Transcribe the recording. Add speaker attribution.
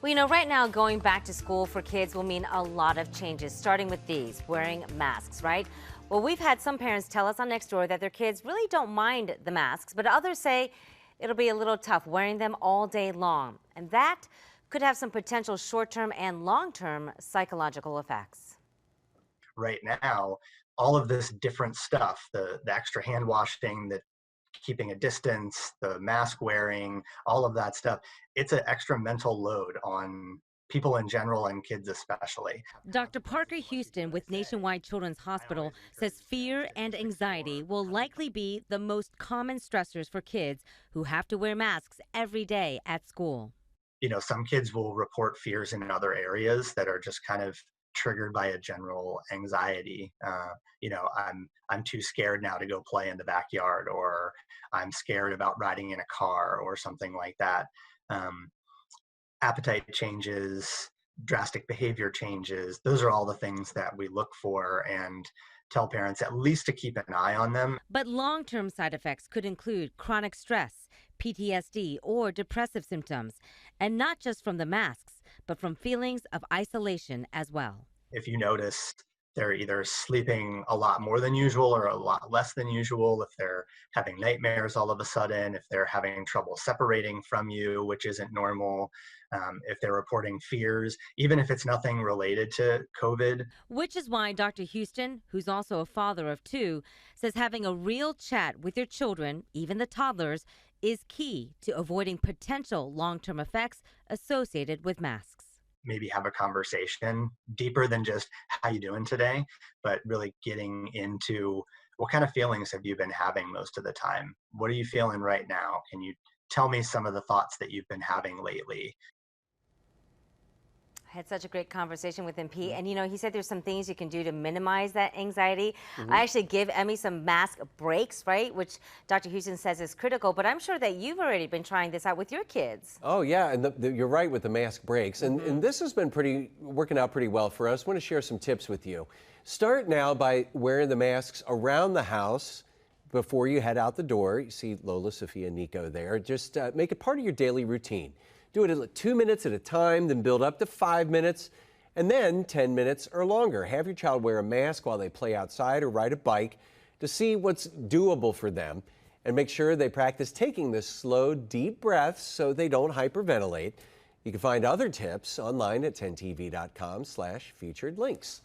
Speaker 1: Well, right now going back to school for kids will mean a lot of changes, starting with these, wearing masks, right? Well, we've had some parents tell us on Nextdoor that their kids really don't mind the masks, but others say it'll be a little tough wearing them all day long. And that could have some potential short-term and long-term psychological effects.
Speaker 2: Right now, all of this different stuff, the extra hand washing, the keeping a distance, the mask wearing, all of that stuff, it's an extra mental load on people in general and kids especially.
Speaker 1: Dr. Parker Houston with Nationwide Children's Hospital says fear and anxiety will likely be the most common stressors for kids who have to wear masks every day at school.
Speaker 2: Some kids will report fears in other areas that are just kind of triggered by a general anxiety. I'm too scared now to go play in the backyard, or I'm scared about riding in a car, or something like that. Um, Appetite changes, drastic behavior changes. Those are all the things that we look for and tell parents at least to keep an eye on them.
Speaker 1: But long term side effects could include chronic stress, PTSD, or depressive symptoms, and not just from the masks, but from feelings of isolation as well.
Speaker 2: If you notice they're either sleeping a lot more than usual or a lot less than usual, if they're having nightmares all of a sudden, if they're having trouble separating from you, which isn't normal, if they're reporting fears, even if it's nothing related to COVID.
Speaker 1: Which is why Dr. Houston, who's also a father of two, says having a real chat with your children, even the toddlers, is key to avoiding potential long term effects associated with masks.
Speaker 2: Maybe have a conversation deeper than just how you doing today, but really getting into what kind of feelings have you been having most of the time? What are you feeling right now? Can you tell me some of the thoughts that you've been having lately?
Speaker 1: I had such a great conversation with MP, and he said there's some things you can do to minimize that anxiety.
Speaker 3: Mhm.
Speaker 1: I actually give Emmy some mask breaks, right, which Dr. Houston says is critical, but I'm sure that you've already been trying this out with your kids.
Speaker 3: Oh yeah, and you're right with the mask breaks, and this has been working out pretty well for us. I want to share some tips with you. Start now by wearing the masks around the house before you head out the door. You see Lola, Sophia, and Nico there. Just make it part of your daily routine. Do it at 2 minutes at a time, then build up to 5 minutes, and then 10 minutes or longer. Have your child wear a mask while they play outside or ride a bike to see what's doable for them. And make sure they practice taking the slow, deep breaths so they don't hyperventilate. You can find other tips online at 10tv.com/featured links.